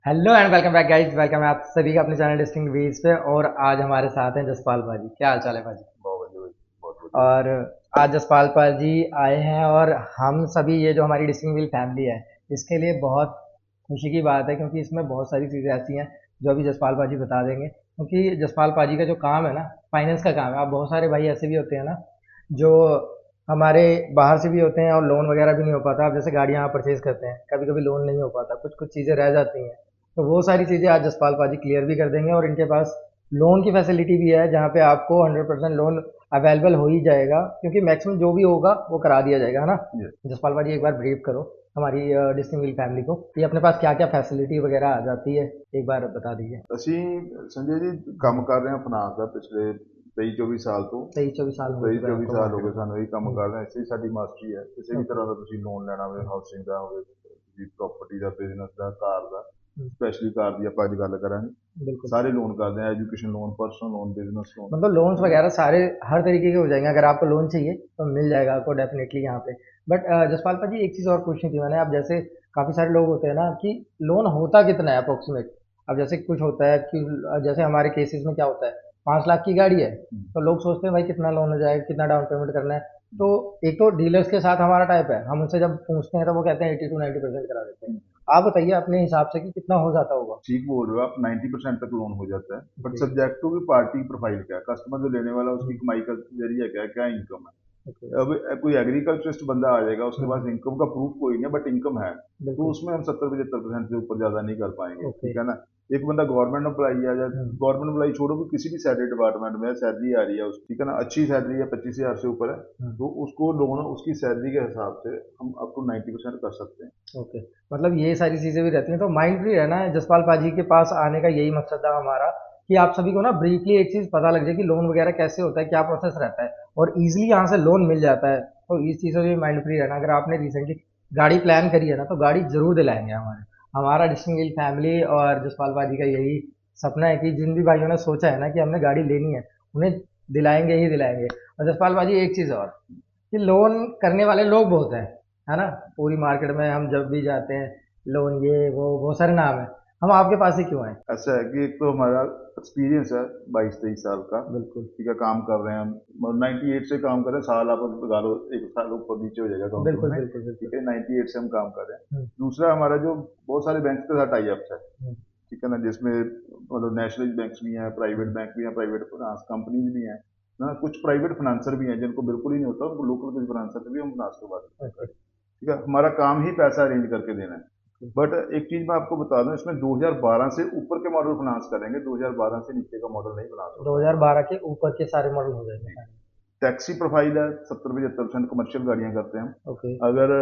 Hello and welcome back guys. Welcome है आप सभी का अपने चैनल डिस्टिंक्ट वेज पे। और आज हमारे साथ हैं जसपाल भाजी। क्या हाल चाल है भाजी? बहुत बढ़िया भाई, बहुत बढ़िया। और आज जसपाल भाजी आए हैं और हम सभी, ये जो हमारी डिस्टिंक्ट व्हील फैमिली है, इसके लिए बहुत खुशी की बात है क्योंकि इसमें बहुत सारी चीज़ें ऐसी हैं जो अभी जसपाल भाजी बता देंगे। क्योंकि जसपाल भाजी का जो काम है ना, फाइनेंस का काम है। अब बहुत सारे भाई ऐसे भी होते हैं ना जो हमारे बाहर से भी होते हैं और लोन वगैरह भी नहीं हो पाता। अब जैसे गाड़ियाँ आप परचेज करते हैं, कभी कभी लोन नहीं हो पाता, कुछ कुछ चीज़ें रह जाती हैं। तो वो सारी चीज़ें आज जसपाल पाजी क्लियर भी कर देंगे। और इनके पास लोन की फैसिलिटी भी है जहाँ पे आपको 100% लोन अवेलेबल हो ही जाएगा, क्योंकि मैक्सिमम जो भी होगा वो करा दिया जाएगा, है ना? ये जसपाल पाजी एक बार ब्रीफ करो हमारी डिस्टिंग फैमिली को कि अपने पास क्या क्या फैसिलिटी वगैरह आ जाती है, एक बार बता दीजिए। ਅਸੀਂ ਸੰਜੇ ਜੀ ਕੰਮ ਕਰ ਰਹੇ ਹਾਂ ਫਾਈਨਾਂਸ ਦਾ ਪਿਛਲੇ 23-24 ਸਾਲ ਤੋਂ। 23-24 साल हो चुका है 23-24 आपको ਸਾਲ ਹੋ मार्केट ਗਏ में। ਸਾਨੂੰ ਇਹ ਕੰਮ ਕਰ ਰਹੇ ਹਾਂ, ਇਸੇ ਸਾਡੀ ਮਾਸਟਰੀ ਹੈ। ਕਿਸੇ ਵੀ ओके। ਤਰ੍ਹਾਂ ਦਾ ਤੁਸੀਂ ਲੋਨ ਲੈਣਾ ਹੋਵੇ, ਹਾਊਸਿੰਗ ਦਾ ਹੋਵੇ, ਤੁਸੀਂ ਪ੍ਰਾਪਰਟੀ ਦਾ, ਬਿਜ਼ਨਸ ਦਾ, ਕਾਰ ਦਾ, ਸਪੈਸ਼ਲੀ ਕਾਰ ਦੀ ਆਪਾਂ ਅੱਜ ਗੱਲ ਕਰਾਂਗੇ। बिल्कुल। ਸਾਰੇ ਲੋਨ ਕਰਦੇ ਆ, education loan, personal loan, business loan. मतलब लोन्स वगैरह सारे हर तरीके के हो जाएंगे। अगर आपको लोन चाहिए तो मिल जाएगा आपको डेफिनेटली यहाँ पे। बट जसपाल भाजी, एक चीज़ और पूछनी थी मैंने। अब जैसे काफ़ी सारे लोग होते हैं ना कि लोन होता कितना है अप्रोक्सीमेट। अब जैसे कुछ होता है कि जैसे हमारे केसेस में क्या होता है, 5 लाख की गाड़ी है तो लोग सोचते हैं भाई कितना लोन हो जाएगा, कितना डाउन पेमेंट करना है। तो एक तो डीलर्स के साथ हमारा टाइप है, हम उनसे जब पूछते हैं तो वो कहते हैं 80 to 90% करा देते हैं। आप बताइए अपने हिसाब से कि कितना हो जाता होगा। ठीक बोल रहे हो आप, 90% तक लोन हो जाता है, बट जी। सब्जेक्ट टू भी पार्टी प्रोफाइल क्या है, कस्टमर जो लेने वाला है, उसकी हम्म। कमाई का जरिया क्या है, क्या इनकम है। ओके। अब कोई एग्रीकल्चरिस्ट बंदा आ जाएगा, उसके पास हम्म। इनकम का प्रूफ कोई नहीं है, बट इनकम है, तो बिल्कुल। उसमें हम 70-75% से ऊपर ज्यादा नहीं कर पाएंगे, ओके। ठीक है ना। एक बंदा गवर्नमेंट एम्प्लॉई है, या हम्म। गवर्नमेंट एम्प्लॉई छोड़ो कि किसी भी सैलरी डिपार्टमेंट में सैलरी आ रही है उसकी, ठीक है ना, अच्छी सैलरी है, 25,000 से ऊपर है, हम्म। तो उसको लोन उसकी सैलरी के हिसाब से हम अप टू 90% कर सकते हैं। ओके। मतलब ये सारी चीज़ें भी रहती हैं तो माइंड फ्री रहना है। जसपाल पाजी के पास आने का यही मकसद था हमारा कि आप सभी को ना ब्रीफली एक चीज़ पता लग जाए कि लोन वगैरह कैसे होता है, क्या प्रोसेस रहता है और इजीली यहाँ से लोन मिल जाता है। तो इस चीज़ से भी माइंड फ्री रहना। अगर आपने रिसेंटली गाड़ी प्लान करी है ना तो गाड़ी जरूर दिलाएंगे हमारे, हमारा डिस्टिंग फैमिली और जसपाल पाजी का यही सपना है कि जिन भी भाइयों ने सोचा है ना कि हमने गाड़ी लेनी है, उन्हें दिलाएंगे ही दिलाएंगे। और जसपाल पाजी, एक चीज़ और कि लोन करने वाले लोग बहुत हैं, है ना? पूरी मार्केट में हम जब भी जाते हैं, लोन ये वो बहुत सारे नाम है। हम आपके पास ही क्यों आए? ऐसा है कि एक तो हमारा एक्सपीरियंस है 22-23 साल का, बिल्कुल। ठीक है, काम कर रहे हैं हम, 98 से काम कर रहे हैं, साल आप लगा लो, एक साल ऊपर नीचे हो जाएगा काउंटिंग बिल्कुल में, बिल्कुल ठीक बिल्कुल। है, 98 से हम काम कर रहे हैं। हम्म। दूसरा हमारा जो बहुत सारे बैंक के साथ टाई अप्स है, हम्म। ठीक है ना, जिसमें मतलब नेशनल बैंक्स भी हैं, प्राइवेट बैंक भी हैं, प्राइवेट फाइनेंस कंपनीज भी हैं ना, कुछ प्राइवेट फाइनेंसर भी हैं जिनको बिल्कुल ही नहीं होता, उनको लोकल कुछ फाइनेंसर से भी हम फाइनेंस करवा सकते हैं ओके। गाड़ी, ठीक है। हमारा काम ही पैसा अरेंज करके देना है। बट एक चीज मैं आपको बता दूं, इसमें 2012 से ऊपर के मॉडल फाइनेंस करेंगे, 2012 से नीचे का मॉडल नहीं फाइनेंस होता हमारा। 2012 के ऊपर के सारे मॉडल हो जाएंगे जी। सारे। टैक्सी प्रोफाइल है, 70-75% कमर्शियल गाड़ियां करते हैं ओके। हम। अगर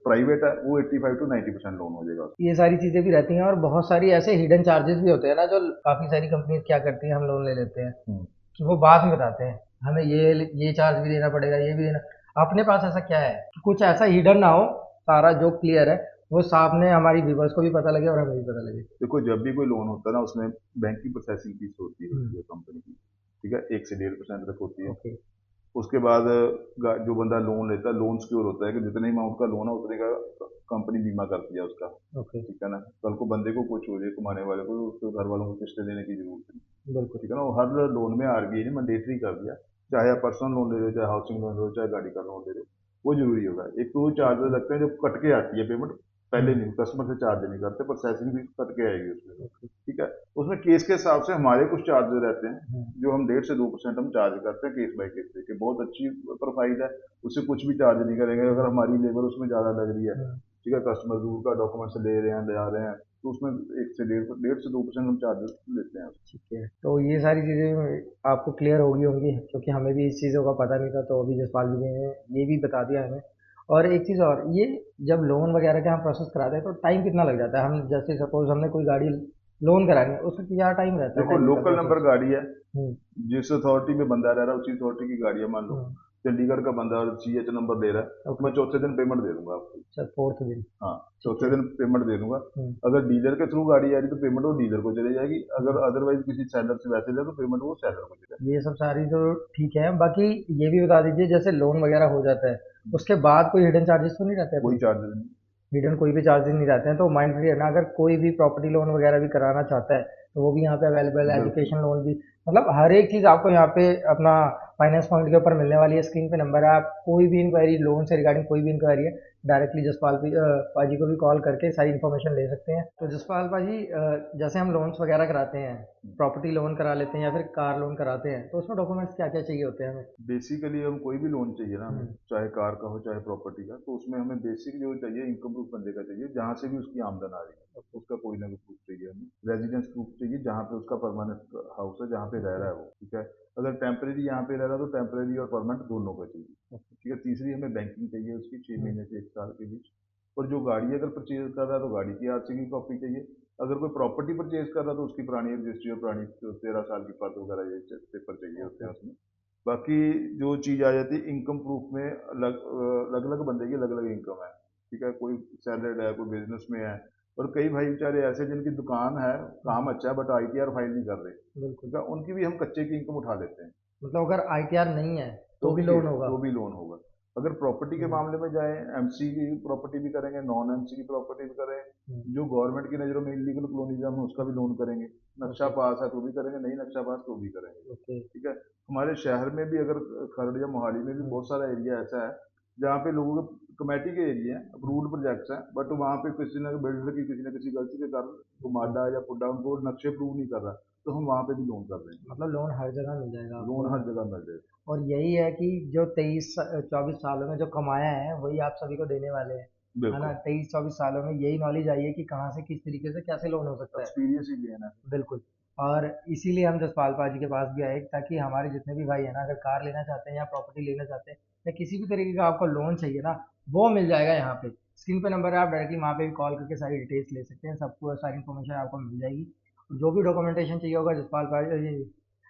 प्राइवेट है वो 85 to 90% लोन हो जाएगा। ये सारी चीज़ें भी रहती हैं और बहुत सारी ऐसे हिडन चार्जेस भी होते हैं ना जो काफ़ी सारी कंपनी क्या करती हैं, हम लोन ले लेते हैं हम्म। कि वो बाद में बताते हैं हमें ये चार्ज भी देना पड़ेगा, ये भी देना। अपने पास ऐसा क्या है कि कुछ ऐसा हिडन ना हो, सारा जो क्लियर है वो सामने हमारी व्यूवर्स को भी पता लगे और हमें भी पता लगे। देखो, जब भी कोई लोन होता है ना, उसमें बैंक की प्रोसेसिंग फीस होती हम्म। है कंपनी की, ठीक है, 1 से 1.5% तक होती है। ओके। उसके बाद जो बंदा लोन लेता है, लोन सिक्योर होता है कि जितने अमाउंट का लोन है उतने का कंपनी बीमा करती है उसका, ओके। ठीक है ना। कल को बंदे को कुछ हो जाए, कमाने वाले को, तो उसके घर वालों को किस्तें देने की जरूरत नहीं, बिल्कुल। ठीक है ना। वो हर लोन में आरबीआई ने मैंडेटरी कर दिया, चाहे आप पर्सनल लोन ले रहे हो, चाहे हाउसिंग लोन ले रहे हो, चाहे गाड़ी का लोन ले रहे हो, वो जरूरी होगा। एक तो वो ठीक चार्जेस है। लगते हैं जो कट के आती है पेमेंट, पहले हम्म। नहीं, कस्टमर से चार्ज नहीं करते, प्रोसेसिंग भी कट के आएगी उसमें, ओके। ठीक है। उसमें केस के हिसाब से हमारे कुछ चार्जेस रहते हैं, हम्म। जो हम 1.5 से 2% हम चार्ज करते हैं केस बाय केस पे, बहुत अच्छी प्रोफाइल है, उससे कुछ भी चार्ज नहीं करेंगे। अगर हमारी लेबर उसमें ज़्यादा लग रही है, हम्म। ठीक है, कस्टमर दूर का डॉक्यूमेंट्स ले रहे हैं, ले आ रहे हैं, तो उसमें 1 से 1.5 से 2% हम चार्जेस लेते हैं। ठीक है, तो ये सारी चीज़ें आपको क्लियर हो गई होंगी क्योंकि हमें भी इस चीज़ों का पता नहीं था, तो अभी जसपाल जी ने ये भी बता दिया हमें। और एक चीज़ और, ये जब लोन वगैरह का हम प्रोसेस कराते हैं तो टाइम कितना लग जाता है? हम जैसे सपोज हमने कोई गाड़ी लोन करानी है, उसका क्या टाइम रहता है, देखो, टेक्निकल लोकल नंबर प्रोसेस? गाड़ी है, हम्म। जिस अथॉरिटी में बंदा रह रहा है उसी अथॉरिटी की गाड़ी है, मान लो हम्म। चंडीगढ़ का बंदा CH नंबर दे रहा है, तो ओके। मैं चौथे दिन पेमेंट दे दूंगा आपको। सर, 4th दिन? हाँ, ठीक चौथे है। दिन पेमेंट दे दूंगा। हम्म। अगर डीलर के थ्रू गाड़ी आ रही तो पेमेंट वो डीलर को चली जाएगी, हम्म। अगर अदरवाइज किसी सेलर से वैसे ले तो पेमेंट वो सेलर को चलेगा। ये सब सारी तो ठीक है, बाकी ये भी बता दीजिए जैसे लोन वगैरह हो जाता है उसके बाद कोई हिडन चार्जेस तो नहीं रहते कोई अपने? चार्जेस नहीं। हिडन कोई भी चार्जेस नहीं रहते हैं, तो माइंड फ्री है ना। अगर कोई भी प्रॉपर्टी लोन वगैरह भी कराना चाहता है तो वो भी यहाँ पे अवेलेबल है, बिल्कुल। एजुकेशन लोन भी, मतलब हर एक चीज़ आपको यहाँ पे अपना फाइनेंस पॉइंट के ऊपर मिलने वाली है। स्क्रीन पे नंबर है, आप कोई भी इंक्वायरी लोन से रिगार्डिंग कोई भी इंक्वायरी है, डायरेक्टली जसपाल पाजी को भी कॉल करके सारी इन्फॉर्मेशन ले सकते हैं। तो जसपाल पाजी, जैसे हम लोन्स वगैरह कराते हैं, प्रॉपर्टी लोन करा लेते हैं या फिर कार लोन कराते हैं, तो उसमें डॉक्यूमेंट्स क्या क्या चाहिए होते हैं हमें? बेसिकली हम कोई भी लोन चाहिए ना हमें, हम्म। चाहे कार का हो चाहे प्रॉपर्टी का, तो उसमें हमें बेसिक जो चाहिए इनकम प्रूफ बंदे का चाहिए, जहाँ से भी उसकी आमदन आ रही है उसका कोई ना कोई प्रूफ चाहिए हमें। रेजिडेंस प्रूफ चाहिए, जहाँ पे उसका परमानेंट हाउस है, जहाँ पे रह ओके। रहा है वो, ठीक है। अगर टेम्परेरी यहाँ पे रह रहा है तो टेम्परेरी और परमानेंट दोनों का चाहिए, ओके। ठीक है। तीसरी हमें बैंकिंग चाहिए उसकी, छः हम्म। महीने से 1 साल के बीच। और जो गाड़ी अगर परचेज कर रहा है तो गाड़ी की आरसी की कॉपी चाहिए। अगर कोई प्रॉपर्टी परचेज कर रहा है तो उसकी पुरानी रजिस्ट्री और पुरानी 13 साल की फर्द वगैरह ये पेपर चाहिए होते ओके। हैं उसमें। बाकी जो चीज़ आ जाती है इनकम प्रूफ में, अलग अलग बंदे की अलग अलग इनकम है, ठीक है। कोई सैलरीड है, कोई बिजनेस में है, और कई भाई बेचारे ऐसे जिनकी दुकान है, काम अच्छा है, बट आईटीआर फाइल नहीं कर रहे, बिल्कुल। ठीक है। उनकी भी हम कच्चे की इनकम उठा लेते हैं, मतलब अगर आईटीआर नहीं है तो तो भी भी लोन होगा? तो भी लोन होगा। अगर प्रॉपर्टी के हम्म। मामले में जाए, एमसी की प्रॉपर्टी भी करेंगे, नॉन एमसी की प्रॉपर्टी भी करें, हम्म। जो गवर्नमेंट की नज़रों में इलीगल कॉलोनिज्म है उसका भी लोन करेंगे। नक्शा ओके। पास है तो भी करेंगे, नहीं नक्शा पास तो भी करेंगे, ओके। ठीक है। हमारे शहर में भी अगर खरड़ या मोहाली में भी हम्म। बहुत सारा एरिया ऐसा है जहाँ पे लोगों के कमेटी के एरिया हैं, अप्रूव्ड प्रोजेक्ट्स हैं, बट वहाँ पे किसी न बिल्डर की किसी न किसी गलती के कारण ओके। गुमाडा या पुड्डा उनको नक्शे अप्रूव नहीं कर रहा, तो हम वहाँ पे भी लोन कर देंगे। मतलब लोन हर जगह मिल जाएगा आपको, लोन है हर ना? जगह मिल जाएगा। और यही है कि जो 24 सालों में जो कमाया है वही आप सभी को देने वाले हैं, है ना? बिल्कुल। 23-24 सालों में यही नॉलेज आई है कि कहाँ से किस तरीके से कैसे लोन हो सकता है। एक्सपीरियंस ही लेना है। बिल्कुल। और इसीलिए हम जसपाल पाजी के पास भी आए, ताकि हमारे जितने भी भाई है ना, अगर कार लेना चाहते हैं या प्रॉपर्टी लेना चाहते हैं या किसी भी तरीके का आपको लोन चाहिए ना, वो मिल जाएगा यहाँ पे। स्क्रीन पे नंबर है, आप डायरेक्टली वहाँ पे भी कॉल करके सारी डिटेल्स ले सकते हैं, सबको सारी इन्फॉर्मेशन आपको मिल जाएगी। जो भी डॉक्यूमेंटेशन चाहिए होगा,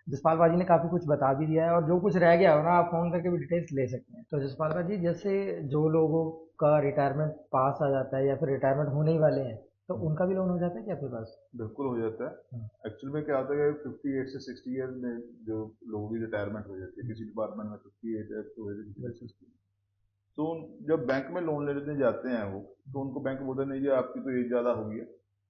जसपाल पाजी ने काफ़ी कुछ बता भी दिया है, और जो कुछ रह गया हो ना, आप फ़ोन करके भी डिटेल्स ले सकते हैं। तो जसपाल पाजी, जैसे जो लोगों का रिटायरमेंट पास आ जाता है या फिर रिटायरमेंट होने ही वाले हैं, तो उनका भी लोन हो जाता है क्या आपके पास? बिल्कुल हो जाता हम्म। है। एक्चुअल में क्या होता है कि 58 से 60 ईयर में जो लोगों की रिटायरमेंट हो जाती है, किसी डिपार्टमेंट में 58 है तो हो जाती है, किसी में बिल्कुल। 60। तो जब बैंक में लोन लेने जाते हैं वो, तो उनको बैंक बोलते नहीं जी आपकी तो एज ज़्यादा हो गई है,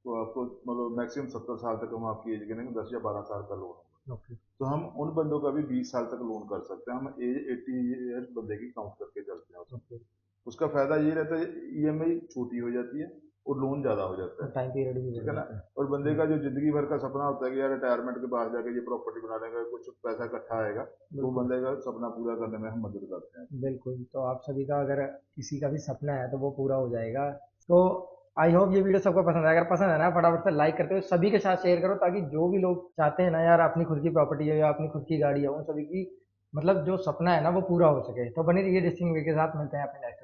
तो आपको मतलब मैक्सिमम 70 साल तक हम आपकी एज गिनेंगे, 10 या 12 साल का लोन होगा। ओके। तो हम उन बंदों का भी 20 साल तक लोन कर सकते हैं, हम एज 80 ईयर्स बंदे की काउंट करके चलते हैं उसमें। ओके। उसका फायदा ये रहता है, ईएमआई छोटी हो जाती है और लोन ज़्यादा हो जाता और है, टाइम पीरियड भी ठीक बढ़ है ना। जाता है। और बंदे का जो जिंदगी भर का सपना होता है कि यार रिटायरमेंट के बाद जाके ये प्रॉपर्टी बना लेंगे, कुछ पैसा इकट्ठा आएगा, तो बिल्कुल। बंदे का सपना पूरा करने में हम मदद करते हैं। बिल्कुल, तो आप सभी का अगर किसी का भी सपना है तो वो पूरा हो जाएगा। तो आई होप ये वीडियो सबको पसंद आए। अगर पसंद है ना, फटाफट से लाइक करते हुए सभी के साथ शेयर करो, ताकि जो भी लोग चाहते हैं ना यार, अपनी खुद की प्रॉपर्टी है या अपनी खुद की गाड़ी है, उन सभी की मतलब जो सपना है ना वो पूरा हो सके। तो बनी रहिए डिस्टिंग वे के साथ, मिलते हैं अपने नेक्स्ट